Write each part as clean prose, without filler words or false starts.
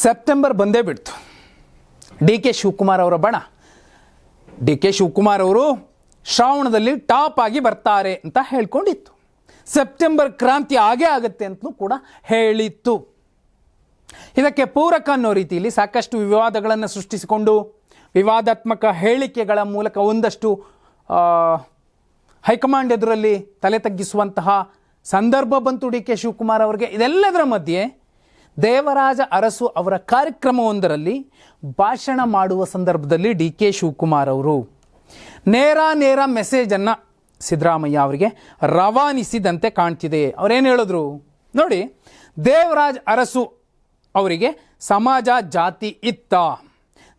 September ಬಂದೇ ಬಿಡ್ತು. D K Shivakumar ಅವರ ಬಣ, ಡಿ ಕೆ ಶಿವಕುಮಾರ್ ಅವರು ಶ್ರಾವಣದಲ್ಲಿ ಟಾಪ್ ಆಗಿ ಬರ್ತಾರೆ ಅಂತ ಹೇಳ್ಕೊಂಡಿತ್ತು. ಸೆಪ್ಟೆಂಬರ್ ಕ್ರಾಂತಿ ಆಗೇ ಆಗುತ್ತೆ ಅಂತಲೂ ಕೂಡ ಹೇಳಿತ್ತು. ಇದಕ್ಕೆ ಪೂರಕ ಅನ್ನೋ ರೀತಿಯಲ್ಲಿ ಸಾಕಷ್ಟು ವಿವಾದಗಳನ್ನು ಸೃಷ್ಟಿಸಿಕೊಂಡು ವಿವಾದಾತ್ಮಕ ಹೇಳಿಕೆಗಳ ಮೂಲಕ ಒಂದಷ್ಟು ಹೈಕಮಾಂಡ್ ಎದುರಲ್ಲಿ ತಲೆ ತಗ್ಗಿಸುವಂತಹ ಸಂದರ್ಭ ಬಂತು ಡಿ ಕೆ ಶಿವಕುಮಾರ್ ಅವರಿಗೆ. ಇದೆಲ್ಲದರ ಮಧ್ಯೆ ದೇವರಾಜ ಅರಸು ಅವರ ಕಾರ್ಯಕ್ರಮವೊಂದರಲ್ಲಿ ಭಾಷಣ ಮಾಡುವ ಸಂದರ್ಭದಲ್ಲಿ ಡಿ ಕೆ ಶಿವಕುಮಾರ್ ಅವರು ನೇರ ಮೆಸೇಜನ್ನು ಸಿದ್ದರಾಮಯ್ಯ ಅವರಿಗೆ ರವಾನಿಸಿದಂತೆ ಕಾಣ್ತಿದೆ. ಅವರೇನು ಹೇಳಿದ್ರು ನೋಡಿ, ದೇವರಾಜ್ ಅರಸು ಅವರಿಗೆ ಸಮಾಜ ಜಾತಿ ಇತ್ತ,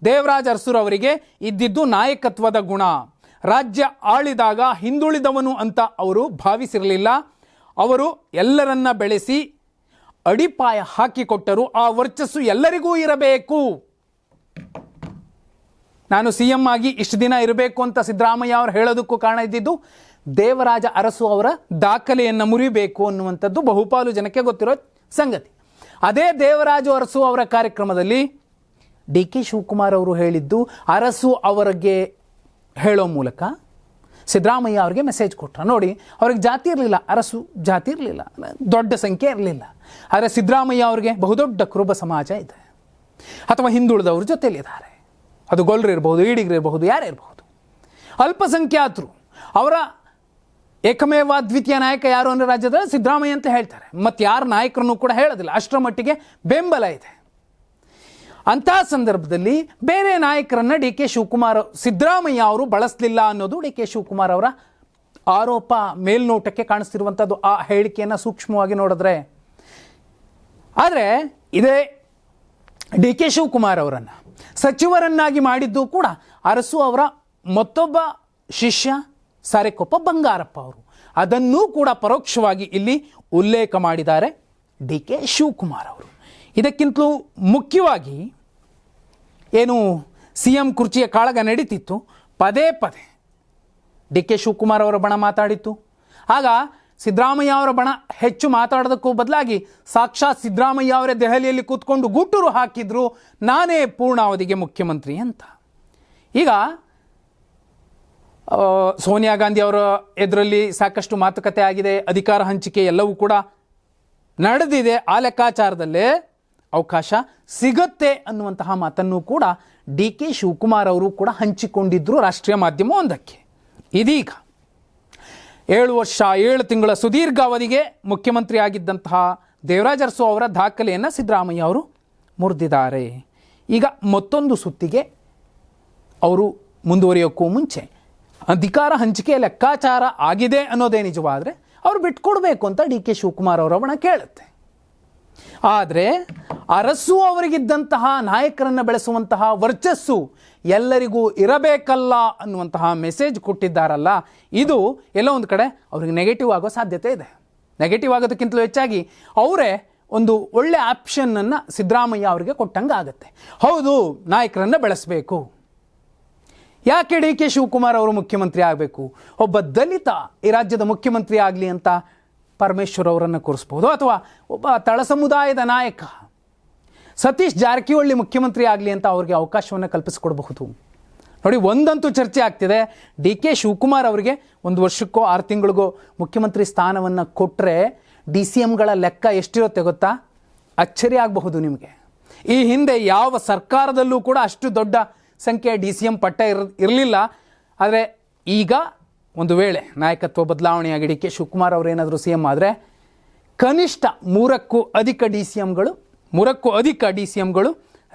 ದೇವರಾಜ್ ಅರಸುರವರಿಗೆ ಇದ್ದಿದ್ದು ನಾಯಕತ್ವದ ಗುಣ, ರಾಜ್ಯ ಆಳಿದಾಗ ಹಿಂದುಳಿದವನು ಅಂತ ಅವರು ಭಾವಿಸಿರಲಿಲ್ಲ, ಅವರು ಎಲ್ಲರನ್ನ ಬೆಳೆಸಿ ಅಡಿಪಾಯ ಹಾಕಿಕೊಟ್ಟರು, ಆ ವರ್ಚಸ್ಸು ಎಲ್ಲರಿಗೂ ಇರಬೇಕು, ನಾನು CM ಆಗಿ ಇಷ್ಟು ದಿನ ಇರಬೇಕು ಅಂತ ಸಿದ್ದರಾಮಯ್ಯ ಅವರು ಹೇಳೋದಕ್ಕೂ ಕಾರಣ ಇದ್ದಿದ್ದು ದೇವರಾಜ ಅರಸು ಅವರ ದಾಖಲೆಯನ್ನು ಮುರಿಬೇಕು ಅನ್ನುವಂಥದ್ದು ಬಹುಪಾಲು ಜನಕ್ಕೆ ಗೊತ್ತಿರೋ ಸಂಗತಿ. ಅದೇ ದೇವರಾಜು ಅರಸು ಅವರ ಕಾರ್ಯಕ್ರಮದಲ್ಲಿ ಡಿ ಕೆ ಶಿವಕುಮಾರ್ ಅವರು ಹೇಳಿದ್ದು ಅರಸು ಅವರಿಗೆ ಹೇಳೋ ಮೂಲಕ ಸಿದ್ದರಾಮಯ್ಯ ಅವರಿಗೆ ಮೆಸೇಜ್ ಕೊಟ್ಟರು. ನೋಡಿ, ಅವ್ರಿಗೆ ಜಾತಿ ಇರಲಿಲ್ಲ, ಅರಸು ಜಾತಿ ಇರಲಿಲ್ಲ, ದೊಡ್ಡ ಸಂಖ್ಯೆ ಇರಲಿಲ್ಲ. ಆದರೆ ಸಿದ್ದರಾಮಯ್ಯ ಅವರಿಗೆ ಬಹುದೊಡ್ಡ ಕುರುಬ ಸಮಾಜ ಇದೆ, ಅಥವಾ ಹಿಂದುಳಿದವ್ರ ಜೊತೆಯಲ್ಲಿದ್ದಾರೆ. ಅದು ಗೊಲ್ಲರು ಇರಬಹುದು, ಈಡಿಗರು ಇರಬಹುದು, ಯಾರೇ ಇರಬಹುದು. ಅಲ್ಪಸಂಖ್ಯಾತರು ಅವರ ಏಕಮೇವ ದ್ವಿತೀಯ ನಾಯಕ ಯಾರು ಅಂದರೆ ರಾಜ್ಯದಲ್ಲಿ ಸಿದ್ದರಾಮಯ್ಯ ಅಂತ ಹೇಳ್ತಾರೆ. ಮತ್ತು ಯಾರ ನಾಯಕರನ್ನು ಕೂಡ ಹೇಳೋದಿಲ್ಲ, ಅಷ್ಟರ ಮಟ್ಟಿಗೆ ಬೆಂಬಲ ಇದೆ. ಅಂತಹ ಸಂದರ್ಭದಲ್ಲಿ ಬೇರೆ ನಾಯಕರನ್ನು ಡಿ ಕೆ ಶಿವಕುಮಾರ್ ಸಿದ್ದರಾಮಯ್ಯ ಅವರು ಬಳಸಲಿಲ್ಲ ಅನ್ನೋದು ಡಿ ಕೆ ಶಿವಕುಮಾರ್ ಅವರ ಆರೋಪ ಮೇಲ್ನೋಟಕ್ಕೆ ಕಾಣಿಸ್ತಿರುವಂಥದ್ದು, ಆ ಹೇಳಿಕೆಯನ್ನು ಸೂಕ್ಷ್ಮವಾಗಿ ನೋಡಿದ್ರೆ. ಆದರೆ ಇದೇ ಡಿ ಕೆ ಶಿವಕುಮಾರ್ ಅವರನ್ನು ಸಚಿವರನ್ನಾಗಿ ಮಾಡಿದ್ದು ಕೂಡ ಅರಸು ಅವರ ಮತ್ತೊಬ್ಬ ಶಿಷ್ಯ ಸಾರೆಕೊಪ್ಪ ಬಂಗಾರಪ್ಪ ಅವರು. ಅದನ್ನೂ ಕೂಡ ಪರೋಕ್ಷವಾಗಿ ಇಲ್ಲಿ ಉಲ್ಲೇಖ ಮಾಡಿದ್ದಾರೆ ಡಿ ಕೆ ಶಿವಕುಮಾರ್ ಅವರು. ಇದಕ್ಕಿಂತಲೂ ಮುಖ್ಯವಾಗಿ ಏನು CM ಕುರ್ಚಿಯ ಕಾಳಗ ನಡೀತಿತ್ತು, ಪದೇ ಡಿ ಕೆ ಶಿವಕುಮಾರ್ ಅವರ ಬಣ ಮಾತಾಡಿತ್ತು. ಆಗ ಸಿದ್ದರಾಮಯ್ಯ ಅವರ ಬಣ ಹೆಚ್ಚು ಮಾತಾಡೋದಕ್ಕೂ ಬದಲಾಗಿ ಸಾಕ್ಷಾತ್ ಸಿದ್ದರಾಮಯ್ಯ ಅವರೇ ದೆಹಲಿಯಲ್ಲಿ ಕೂತ್ಕೊಂಡು ಗುಟ್ಟೂರು ಹಾಕಿದ್ರು, ನಾನೇ ಪೂರ್ಣಾವಧಿಗೆ ಮುಖ್ಯಮಂತ್ರಿ ಅಂತ. ಈಗ ಸೋನಿಯಾ ಗಾಂಧಿ ಅವರ ಎದುರಲ್ಲಿ ಸಾಕಷ್ಟು ಮಾತುಕತೆ ಆಗಿದೆ, ಅಧಿಕಾರ ಹಂಚಿಕೆ ಎಲ್ಲವೂ ಕೂಡ ನಡೆದಿದೆ. ಆ ಲೆಕ್ಕಾಚಾರದಲ್ಲೇ ಅವಕಾಶ ಸಿಗುತ್ತೆ ಅನ್ನುವಂತಹ ಮಾತನ್ನು ಕೂಡ ಡಿ ಕೆ ಶಿವಕುಮಾರ್ ಅವರು ಕೂಡ ಹಂಚಿಕೊಂಡಿದ್ದರು ರಾಷ್ಟ್ರೀಯ ಮಾಧ್ಯಮವೊಂದಕ್ಕೆ. ಇದೀಗ 7 ವರ್ಷ 7 ತಿಂಗಳ ಸುದೀರ್ಘ ಅವಧಿಗೆ ಮುಖ್ಯಮಂತ್ರಿ ಆಗಿದ್ದಂತಹ ದೇವರಾಜ ಅರಸು ಅವರ ದಾಖಲೆಯನ್ನು ಸಿದ್ದರಾಮಯ್ಯ ಅವರು ಮುರಿದಿದ್ದಾರೆ. ಈಗ ಮತ್ತೊಂದು ಸುತ್ತಿಗೆ ಅವರು ಮುಂದುವರಿಯೋಕ್ಕೂ ಮುಂಚೆ ಅಧಿಕಾರ ಹಂಚಿಕೆ ಲೆಕ್ಕಾಚಾರ ಆಗಿದೆ ಅನ್ನೋದೇ ನಿಜವಾದರೆ ಅವರು ಬಿಟ್ಕೊಡ್ಬೇಕು ಅಂತ ಡಿ ಕೆ ಶಿವಕುಮಾರ್ ಅವರ ಬಣ ಕೇಳುತ್ತೆ. ಆದರೆ ಅರಸು ಅವರಿಗಿದ್ದಂತಹ ನಾಯಕರನ್ನು ಬೆಳೆಸುವಂತಹ ವರ್ಚಸ್ಸು ಎಲ್ಲರಿಗೂ ಇರಬೇಕಲ್ಲ ಅನ್ನುವಂತಹ ಮೆಸೇಜ್ ಕೊಟ್ಟಿದ್ದಾರಲ್ಲ, ಇದು ಎಲ್ಲೋ ಒಂದು ಕಡೆ ಅವ್ರಿಗೆ ನೆಗೆಟಿವ್ ಆಗೋ ಸಾಧ್ಯತೆ ಇದೆ. ನೆಗೆಟಿವ್ ಆಗೋದಕ್ಕಿಂತಲೂ ಹೆಚ್ಚಾಗಿ ಅವರೇ ಒಂದು ಒಳ್ಳೆ ಆಪ್ಷನ್ನನ್ನು ಸಿದ್ದರಾಮಯ್ಯ ಅವರಿಗೆ ಕೊಟ್ಟಂಗೆ ಆಗುತ್ತೆ. ಹೌದು, ನಾಯಕರನ್ನು ಬೆಳೆಸಬೇಕು. ಯಾಕೆ ಡಿ ಕೆ ಶಿವಕುಮಾರ್ ಅವರು ಮುಖ್ಯಮಂತ್ರಿ ಆಗಬೇಕು? ಒಬ್ಬ ದಲಿತ ಈ ರಾಜ್ಯದ ಮುಖ್ಯಮಂತ್ರಿ ಆಗಲಿ ಅಂತ ಪರಮೇಶ್ವರ್ ಅವರನ್ನು ಕೂರಿಸ್ಬೋದು, ಅಥವಾ ಒಬ್ಬ ತಳ ಸಮುದಾಯದ ನಾಯಕ ಸತೀಶ್ ಜಾರಕಿಹೊಳಿ ಮುಖ್ಯಮಂತ್ರಿ ಆಗಲಿ ಅಂತ ಅವ್ರಿಗೆ ಅವಕಾಶವನ್ನು ಕಲ್ಪಿಸಿಕೊಡಬಹುದು. ನೋಡಿ, ಒಂದಂತೂ ಚರ್ಚೆ ಆಗ್ತಿದೆ, ಡಿ ಕೆ ಶಿವಕುಮಾರ್ ಅವರಿಗೆ 1 ವರ್ಷಕ್ಕೋ 6 ತಿಂಗಳಿಗೋ ಮುಖ್ಯಮಂತ್ರಿ ಸ್ಥಾನವನ್ನು ಕೊಟ್ಟರೆ DCMಗಳ ಲೆಕ್ಕ ಎಷ್ಟಿರುತ್ತೆ ಗೊತ್ತಾ? ಅಚ್ಚರಿ ಆಗಬಹುದು ನಿಮಗೆ. ಈ ಹಿಂದೆ ಯಾವ ಸರ್ಕಾರದಲ್ಲೂ ಕೂಡ ಅಷ್ಟು ದೊಡ್ಡ ಸಂಖ್ಯೆಯ DCM ಪಟ್ಟ ಇರಲಿಲ್ಲ. ಆದರೆ ಈಗ ಒಂದು ವೇಳೆ ನಾಯಕತ್ವ ಬದಲಾವಣೆಯಾಗಿ ಡಿ ಕೆ ಶಿವಕುಮಾರ್ ಅವರೇನಾದರೂ CM ಆದರೆ ಕನಿಷ್ಠ 3ಕ್ಕೂ ಅಧಿಕ DCMಗಳು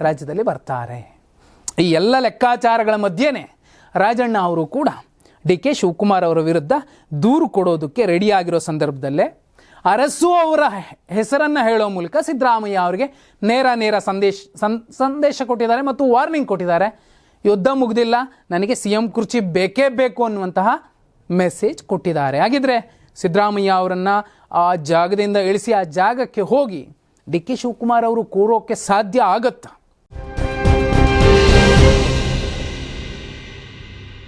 ರಾಜ್ಯದಲ್ಲಿ ಬರ್ತಾರೆ. ಈ ಎಲ್ಲ ಲೆಕ್ಕಾಚಾರಗಳ ಮಧ್ಯೆನೇ ರಾಜಣ್ಣ ಅವರು ಕೂಡ ಡಿ ಕೆ ಶಿವಕುಮಾರ್ ಅವರ ವಿರುದ್ಧ ದೂರು ಕೊಡೋದಕ್ಕೆ ರೆಡಿಯಾಗಿರೋ ಸಂದರ್ಭದಲ್ಲೇ ಅರಸು ಅವರ ಹೆಸರನ್ನು ಹೇಳೋ ಮೂಲಕ ಸಿದ್ದರಾಮಯ್ಯ ಅವರಿಗೆ ನೇರ ಸಂದೇಶ ಕೊಟ್ಟಿದ್ದಾರೆ ಮತ್ತು ವಾರ್ನಿಂಗ್ ಕೊಟ್ಟಿದ್ದಾರೆ. ಯುದ್ಧ ಮುಗ್ದಿಲ್ಲ, ನನಗೆ CM ಕುರ್ಚಿ ಬೇಕೇ ಬೇಕು ಅನ್ನುವಂತಹ ಮೆಸೇಜ್ ಕೊಟ್ಟಿದ್ದಾರೆ. ಹಾಗಿದ್ರೆ ಸಿದ್ದರಾಮಯ್ಯ ಅವರನ್ನು ಆ ಜಾಗದಿಂದ ಇಳಿಸಿ ಆ ಜಾಗಕ್ಕೆ ಹೋಗಿ ಡಿ ಕೆ ಶಿವಕುಮಾರ್ ಅವರು ಕೂರೋಕ್ಕೆ ಸಾಧ್ಯ ಆಗತ್ತಾ?